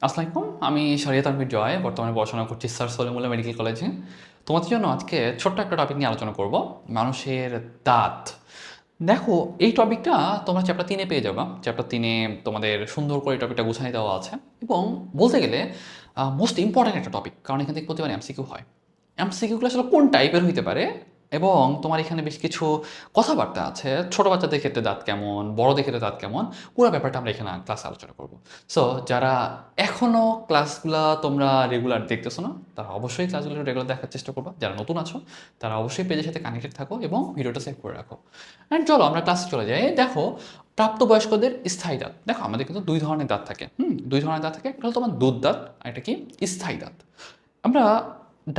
আসসালামু আলাইকুম। আমি শরিয়ত আহমেদ জয়। বর্তমানে পড়াশোনা করছি স্যার সলিমুল্লাহ মেডিকেল কলেজে। তোমাদের জন্য আজকে ছোট্ট একটা টপিক নিয়ে আলোচনা করব। মানুষের দাঁত। দেখো, এই টপিকটা তোমরা চ্যাপ্টার 3 এ পেয়ে যাবা। চ্যাপ্টার 3 এ তোমাদের সুন্দর করে এই টপিকটা গুছায় দেওয়া আছে এবং বলতে গেলে মোস্ট ইম্পোর্টেন্ট একটা টপিক। কারণ এখান থেকে প্রতিবার এমসিকিউ হয়। এমসিকিউগুলো আসলে কোন টাইপের হইতে পারে এবং তোমার এখানে বেশ কিছু কথাবার্তা আছে। ছোট বাচ্চাদের ক্ষেত্রে দাঁত কেমন, বড়দের ক্ষেত্রে দাঁত কেমন, পুরো ব্যাপারটা আমরা এখানে ক্লাসে আলোচনা করব। সো যারা এখনও ক্লাসগুলা তোমরা রেগুলার দেখতেছো না, তারা অবশ্যই ক্লাসগুলো রেগুলার দেখার চেষ্টা করবা। যারা নতুন আছো তারা অবশ্যই পেজের সাথে কানেক্টেড থাকো এবং ভিডিওটা সেভ করে রাখো। অ্যান্ড চলো আমরা ক্লাসে চলে যাই। দেখো, প্রাপ্তবয়স্কদের স্থায়ী দাঁত। দেখো, আমাদের কিন্তু দুই ধরনের দাঁত থাকে। দুই ধরনের দাঁত থাকে। একটা হলো তোমার দুধ দাঁত, আর একটা কি স্থায়ী দাঁত। আমরা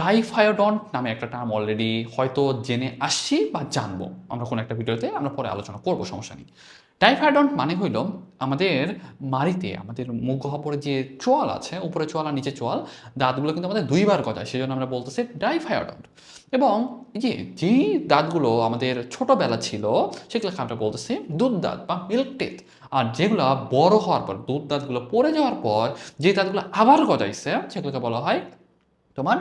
ডাইফায়োডন্ট নামে একটা টার্ম অলরেডি হয়তো জেনে আসছি বা জানবো। আমরা কোনো একটা ভিডিওতে আমরা পরে আলোচনা করবো, সমস্যা নেই। ডাইফায়োডন্ট মানে হইল আমাদের মাড়িতে, আমাদের মুখ গহ্বরে যে চোয়াল আছে, উপরে চোয়াল আর নিচে চোয়াল, দাঁতগুলো কিন্তু আমাদের দুইবার গজায়, সেজন্য আমরা বলতেছি ডাইফায়োডন্ট। এবং এই যেই দাঁতগুলো আমাদের ছোটবেলা ছিল সেগুলোকে আমরা বলতেছি দুধ দাঁত বা মিল্ক টিথ। আর যেগুলো বড় হওয়ার পর, দুধ দাঁতগুলো পড়ে যাওয়ার পর যে দাঁতগুলো আবার গজাইছে সেগুলোকে বলা হয় তোমার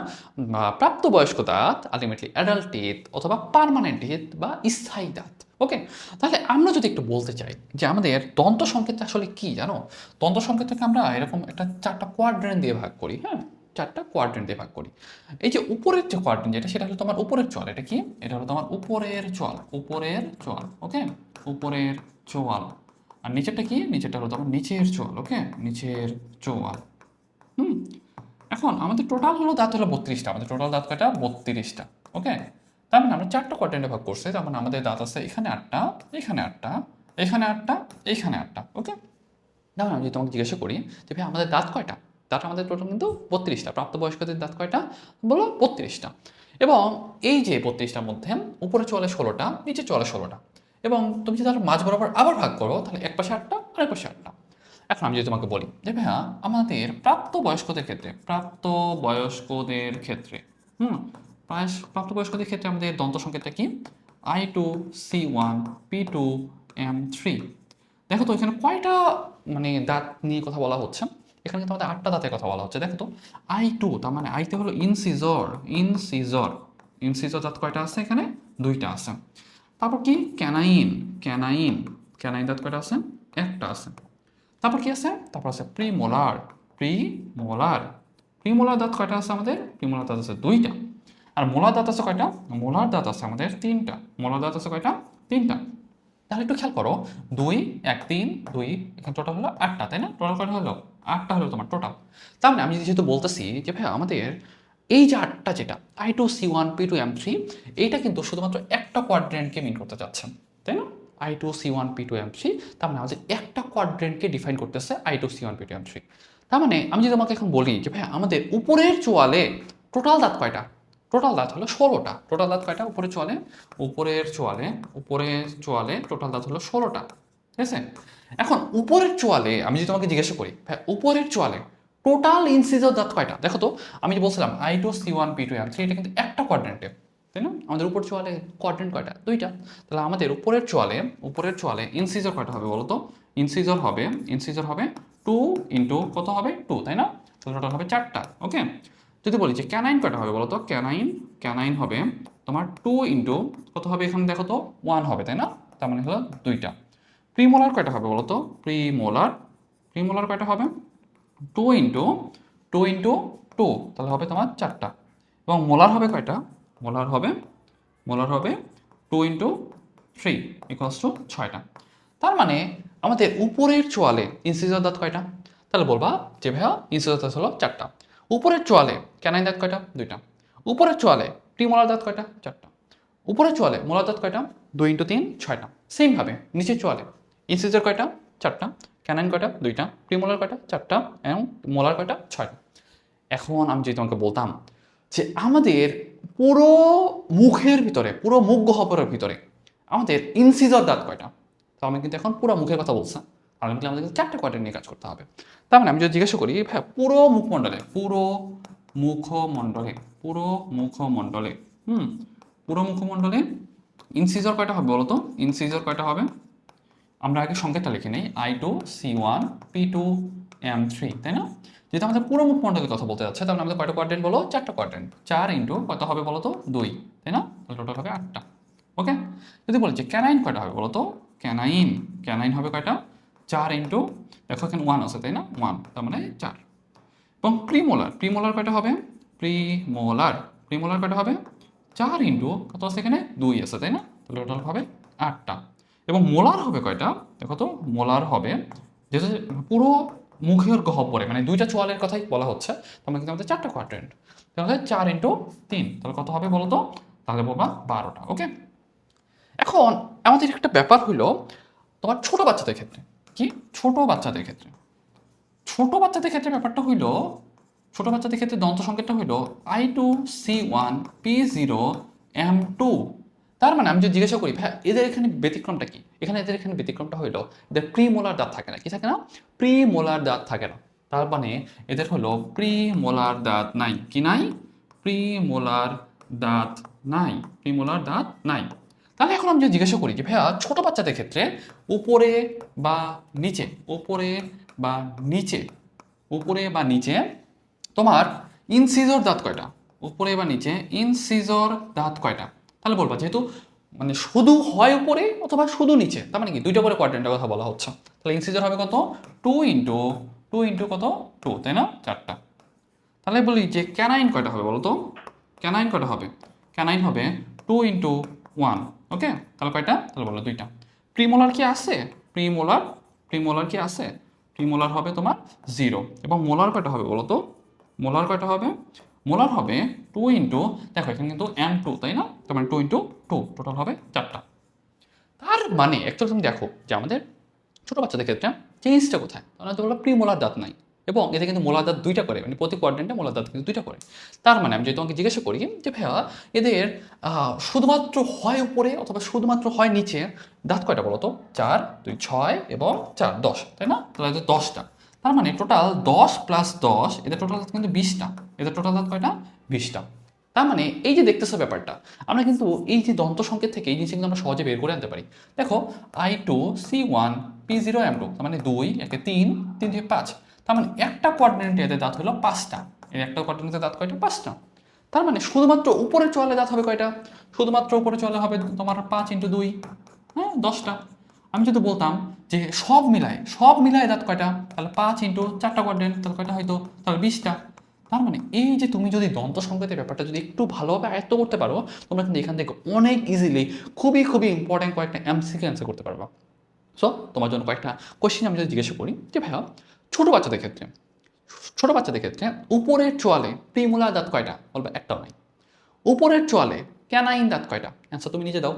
প্রাপ্তবয়স্ক দাঁত, আলটিমেটলি অ্যাডাল্ট টিথ অথবা পার্মানেন্ট টিথ বা স্থায়ী দাঁত। ওকে, তাহলে আমরা যদি একটু বলতে চাই যে আমাদের দন্ত সংকেত আসলে কি জানো? দন্ত সংকেতটাকে আমরা এরকম একটা 4টা কোয়াড্রেন্ট দিয়ে ভাগ করি। হ্যাঁ, 4টা কোয়াড্রেন্ট দিয়ে ভাগ করি। এই যে উপরের যে কোয়াড্রেন্ট, যেটা সেটা হলো তোমার উপরের চোয়াল। এটা কি? এটা হলো তোমার উপরের চোয়াল, উপরের চোয়াল। ওকে, উপরের চোয়াল। আর নিচেরটা কি? নিচেরটা হলো তোমার নিচের চোয়াল। ওকে, নিচের চোয়াল। হুম, এখন আমাদের টোটাল হলো দাঁত হলো 32টা। আমাদের টোটাল দাঁত কয়টা? 32টা। ওকে, তার মানে আমরা 4টা কোয়াড্রেন্টে ভাগ করছি। তার মানে আমাদের দাঁত আছে এখানে 8টা, এখানে 8টা, এখানে 8টা, এখানে 8টা। ওকে, যেমন আমি যদি তোমাকে জিজ্ঞাসা করি যে ভাই আমাদের দাঁত কয়টা, দাঁত আমাদের টোটাল কিন্তু 32টা। প্রাপ্তবয়স্কদের দাঁত কয়টা? বলো 32টা। এবং এই যে 32টার মধ্যে উপরে চলে 16টা, নিচে চলে 16টা। এবং তুমি যদি তার মাঝ বরাবর আবার ভাগ করো, তাহলে এক পাশে 8টা আর এক পাশে 8টা। এখন আমি যদি তোমাকে বলি যে ভাইয়া আমাদের প্রাপ্তবয়স্কদের ক্ষেত্রে, প্রাপ্তবয়স্কদের ক্ষেত্রে প্রাপ্তবয়স্কদের ক্ষেত্রে আমাদের দন্ত সংকেতটা কি? I2, C1, P2, M3। দেখো তো এখানে কয়টা মানে দাঁত নিয়ে কথা বলা হচ্ছে? এখানে কিন্তু আমাদের 8টা দাঁতের কথা বলা হচ্ছে। দেখো তো, I2 তার মানে আইতে হলো ইনসিজর। ইনসিজর, ইনসিজর দাঁত কয়টা আছে এখানে? 2টা আছে। তারপর কি? ক্যানাইন। ক্যানাইন, ক্যানাইন দাঁত কয়টা আছে? একটা আছে। তারপর কি আছে? তারপর আছে প্রিমোলার। প্রিমোলার, প্রিমোলার দাঁত কয়টা আছে আমাদের? প্রিমোলার দাঁত আছে 2টা। আর মোলার দাঁত আছে কয়টা? মোলার দাঁত আছে আমাদের 3টা। মোলার দাঁত আছে কয়টা? 3টা। তাহলে একটু খেয়াল করো, 2 1 3 2, এখানে টোটাল হলো 8টা, তাই না? টোটাল কয়টা হলো? 8টা হলো তোমার টোটাল। তার মানে আমি যেহেতু বলতেছি যে ভাই আমাদের এই যে 8টা, যেটা I2 C1 P2 M3, এইটা কিন্তু শুধুমাত্র একটা কোয়াড্রেন্টকে মিন করতে চাচ্ছে, তাই না? I2 C1 P2 M3, তার মানে আমাদের একটা কোয়াড্রেন্টকে ডিফাইন করতেছে I2 C1 P2 M3। তার মানে আমি যদি তোমাকে এখন বলি যে ভাই আমাদের উপরের চোয়ালে টোটাল দাঁত কয়টা? টোটাল দাঁত হলো 16টা। টোটাল দাঁত কয়টা উপরের চোয়ালে? উপরের চোয়ালে, উপরের চোয়ালে টোটাল দাঁত হলো 16টা। ঠিক আছে? এখন উপরের চোয়ালে আমি যদি তোমাকে জিজ্ঞাসা করি ভাই উপরের চোয়ালে টোটাল ইনসিজর দাঁত কয়টা? দেখো তো, আমি যে বলছিলাম I2 C1 P2 M3, এটা কিন্তু একটা কোয়াড্রেন্টে, তাই না? আমাদের উপর চোয়ালে কোয়াড্রেন্ট কয়টা? 2টা। তাহলে আমাদের উপরের চোয়ালে, উপরের চোয়ালে ইনসিজর কয়টা হবে বলো তো? ইনসিজর হবে, ইনসিজর হবে 2 ইন্টু কত হবে? 2, তাই না? তাহলে টোটাল হবে 4টা। ওকে, যদি বলি যে ক্যানাইন কয়টা হবে বলো তো? ক্যানাইন, ক্যানাইন হবে তোমার 2 ইন্টু কত হবে এখানে দেখো তো? 1 হবে, তাই না? তার মানে হলো 2টা। প্রিমোলার কয়টা হবে বলো তো? প্রিমোলার, প্রিমোলার কয়টা হবে? 2 ইন্টু 2 ইন্টু 2, তাহলে হবে তোমার 4টা। এবং মোলার হবে কয়টা? মোলার হবে, মোলার হবে 2 ইন্টু 3 ইকুয়ালস টু 6টা। তার মানে আমাদের উপরের চোয়ালে ইনসিজর দাঁত কয়টা? তাহলে বলবা যে ভাইয়া ইনসিজর দাঁত হলো 4টা। উপরের চোয়ালে ক্যানাইন দাঁত কয়টা? 2টা। উপরের চোয়ালে প্রিমোলার দাঁত কয়টা? 4টা। উপরের চোয়ালে মোলার দাঁত কয়টা? 2 ইন্টু 3 6টা। সেমভাবে নিচের চোয়ালে ইনসিজর কয়টা? 4টা। ক্যানাইন কয়টা? 2টা। প্রিমোলার কয়টা? 4টা। এবং মোলার কয়টা? 6টা। এখন আমি যদি তোমাকে বলতাম যে আমাদের পুরো মুখের ভিতরে, পুরো মুখ গহ্বরের ভিতরে আমাদের ইনসিজর দাঁত কয়টা? তো আমি কিন্তু এখন পুরো মুখের কথা বলছি। আলটিমেটলি আমাদের কিন্তু 4টা কোয়াড্রেন্ট নিয়ে কাজ করতে হবে। তার মানে আমি যদি জিজ্ঞাসা করি ভাই পুরো মুখমণ্ডলে, পুরো মুখমণ্ডলে, পুরো মুখমণ্ডলে, পুরো মুখমণ্ডলে ইনসিজর কয়টা হবে বলো তো? ইনসিজর কয়টা হবে? আমরা আগে সংকেতটা লিখে নেই। I2 C1 P2 m3, তাই না? যেহেতু আমাদের পুরো মুখ মণ্ডলের কথা বলতে যাচ্ছে, তাহলে আমাদের কয়টা কোয়াড্রেন্ট বলো? 4টা কোয়াড্রেন্ট। 4 ইন্টু কত হবে বলো তো? 2, তাই না? তাহলে টোটাল হবে 8টা। ওকে, যদি বলি যে ক্যানাইন কয়টা হবে বলো তো? ক্যানাইন হবে কয়টা? 4 ইন্টু, দেখো এখানে 1 আছে তাই না? 1, তার মানে 4। এবং প্রিমোলার কয়টা হবে? প্রিমোলার কয়টা হবে? 4 ইন্টু কত আছে এখানে? 2 আছে তাই না? তাহলে টোটাল হবে 8টা। এবং মোলার হবে কয়টা? দেখো তো, মোলার হবে যেহেতু পুরো মুখের গহ্বরে মানে 2টা চোয়ালের কথাই বলা হচ্ছে, তাহলে কিন্তু আমাদের 4টা কোয়াড্রেন্ট। তাহলে 4 ইন্টু 3, তাহলে কত হবে বলো তো? তাহলে বলবা 12টা। ওকে, এখন আমাদের একটা ব্যাপার হইলো তোমার ছোট বাচ্চাদের ক্ষেত্রে। কি? ছোট বাচ্চাদের ক্ষেত্রে ব্যাপারটা হইলো, ছোট বাচ্চাদের ক্ষেত্রে দন্ত সংকেতটা হইলো I2C1P0M2। তার মানে আমি যদি জিজ্ঞাসা করি ভাই এদের এখানে ব্যতিক্রমটা কি, এদের এখানে ব্যতিক্রমটা হইলো এদের প্রিমোলার দাঁত থাকে না। কি থাকে না? প্রিমোলার দাঁত থাকে না। তার মানে এদের হলো প্রিমোলার দাঁত নাই। কি নাই? প্রিমোলার দাঁত নাই। তাহলে এখন আমি যদি জিজ্ঞাসা করি যে ভাইয়া ছোট বাচ্চাদের ক্ষেত্রে উপরে বা নিচে তোমার ইনসিজর দাঁত কয়টা? উপরে বা নিচে ইনসিজর দাঁত কয়টা? তাহলে বলবা যেহেতু মানে শুধু হয় উপরে অথবা শুধু নিচে, তার মানে কি 2টা করে কোয়াড্রেন্টের কথা বলা হচ্ছে। তাহলে ইনসিজর হবে কত? 2 ইন্টু কত? 2, তাই না? 4টা। তাহলে বলি যে ক্যানাইন কয়টা হবে বলো তো? ক্যানাইন হবে 2 ইন্টু 1। ওকে, তাহলে কয়টা? তাহলে বলো 2টা। প্রিমোলার কি আছে? প্রিমোলার হবে তোমার 0। এবং মোলার কয়টা হবে বলো তো? মোলার হবে 2 ইন্টু, দেখো এখানে কিন্তু M2 তাই না? তার মানে 2 ইন্টু 2, টোটাল হবে 4টা। তার মানে অ্যাকচুয়ালি তুমি দেখো যে আমাদের ছোট বাচ্চাদের ক্ষেত্রে চেঞ্জটা কোথায়? তাহলে তো বললো প্রিমোলার দাঁত নাই, এবং এতে কিন্তু মোলার দাঁত 2টা করে, মানে প্রতি কোয়াড্রেন্টে মোলার দাঁত কিন্তু 2টা করে। তার মানে আমি যদি তোমাকে জিজ্ঞাসা করি যে ভাইয়া এদের শুধুমাত্র হয় উপরে অথবা শুধুমাত্র হয় নিচে দাঁত কয়টা বলো তো? 4, 2, 6 এবং 4, 10, তাই না? তাহলে এদের 10টা। তার মানে টোটাল 10 প্লাস 10, এদের টোটাল দাঁত কিন্তু 20টা। এদের টোটাল দাঁত কয়টা? 20টা। তার মানে এই যে দেখতেছো ব্যাপারটা, আমরা কিন্তু এই যে দন্ত সংকেত থেকে এই জিনিস কিন্তু আমরা সহজে বের করে আনতে পারি। দেখো I2C1P0M2, তার মানে 2 একে 3, 3 থেকে 5, তার মানে একটা কোয়াড্রেন্টে এদের দাঁত হলো 5টা। এর একটা কোয়াড্রেন্টের দাঁত কয়টা? 5টা। তার মানে শুধুমাত্র উপরের চোয়ালে দাঁত হবে কয়টা? শুধুমাত্র উপরে চোয়ালে হবে তোমার 5 ইন্টু 2, হ্যাঁ 10টা। আমি যদি বলতাম যে সব মিলায় দাঁত কয়টা? তাহলে 5 ইন্টু 4টা কোয়াড্রেন্ট, তাহলে কয়টা হয়তো? তাহলে 20টা। তার মানে এই যে তুমি যদি দন্ত সংকেতের ব্যাপারটা যদি একটু ভালোভাবে আয়ত্ত করতে পারো, তোমরা কিন্তু এখান থেকে অনেক ইজিলি খুবই ইম্পর্টেন্ট কয়েকটা এমসিকিউ অ্যান্সার করতে পারবা। সো তোমার জন্য কয়েকটা কোশ্চেন আমি যদি জিজ্ঞাসা করি যে ভাইয়া ছোট বাচ্চাদের ক্ষেত্রে উপরের চোয়ালে প্রিমোলার দাঁত কয়টা? বলবে একটাও নাই। উপরের চোয়ালে ক্যানাইন দাঁত কয়টা? অ্যান্সার তুমি নিজে দাও,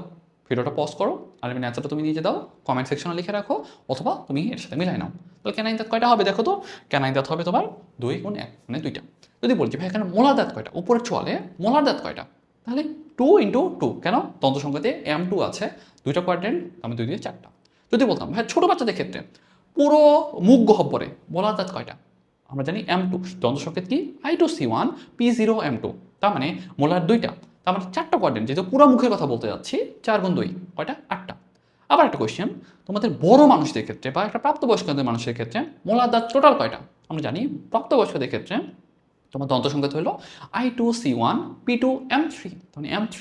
ভিডিওটা পজ করো আর আমি অ্যান্সারটা তুমি নিজে দাও, কমেন্ট সেকশনে লিখে রাখো, অথবা তুমি এর সাথে মিলাই নাও। তাহলে ক্যানাইন দাঁত কয়টা হবে দেখো তো? ক্যানাইন দাঁত হবে তোমার 2 গুণ 1, মানে 2টা। যদি বলছি ভাই এখানে মোলার দাঁত কয়টা? উপরের চোয়ালে মোলার দাঁত কয়টা? তাহলে 2 ইন্টু 2, কেন? দন্ত সংকেতে M2 আছে, 2টা কোয়াড্রেন্ট, আমি 2 দিয়ে 4টা। যদি বলতাম ভাই ছোট বাচ্চাদের ক্ষেত্রে পুরো মুখ গহ্বরে মোলার দাঁত কয়টা? আমরা জানি M2, দন্ত সংকেত কি? I2C1P0M2, তার মানে মোলার 2টা। তার মানে 4টা কোয়াড্রেন্ট, যেহেতু পুরো মুখের কথা বলতে যাচ্ছি, 4 গুণ 2 কয়টা? 8টা। আবার একটা কোয়েশ্চেন, তোমাদের বড় মানুষদের ক্ষেত্রে বা একটা প্রাপ্তবয়স্কদের মানুষের ক্ষেত্রে মোলার দাঁত টোটাল কয়টা? আমরা জানি প্রাপ্তবয়স্কদের ক্ষেত্রে তোমার দন্ত সংকেত হলো I2C1P2M3, মানে M3।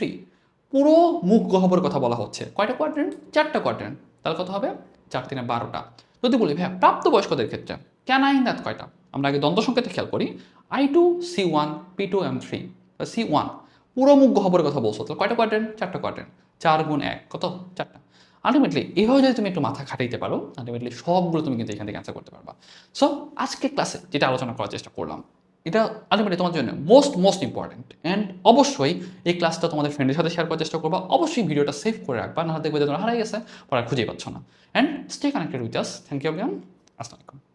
পুরো মুখ গহ্বরের কথা বলা হচ্ছে, কয়টা কোয়াড্রেন্ট? 4টা কোয়াড্রেন্ট। তাহলে কত হবে? 4 3 12টা। যদি বলি ভাইয়া প্রাপ্তবয়স্কদের ক্ষেত্রে ক্যানাইন দাঁত কয়টা? আমরা আগে দন্ত সংকেতে খেয়াল করি, I2C1P2M3, C1 পুরো মুখ গহ্বরের কথা বলছো, তাহলে কয়টা কোয়াড্রেন্ট? 4টা কোয়াড্রেন্ট। 4 গুণ 1 কত? 4টা। আলটিমেটলি এভাবে যদি তুমি একটু মাথা খাটাইতে পারো, আলটিমেটলি সবগুলো তুমি কিন্তু এখান থেকে অ্যান্সার করতে পারবা। সো আজকে ক্লাসে যেটা আলোচনা করার চেষ্টা করলাম, এটা আলটিমেটলি তোমার জন্য মোস্ট ইম্পর্টেন্ট। অ্যান্ড অবশ্যই এই ক্লাসটা তোমাদের ফ্রেন্ডের সাথে শেয়ার করার চেষ্টা করবা, অবশ্যই ভিডিওটা সেভ করে রাখবা, না দেখবে যে তোমরা হারাই গেছে, পড়া খুঁজেই পাচ্ছ না। And stay connected with us. Thank you everyone. আসসালামু আলাইকুম।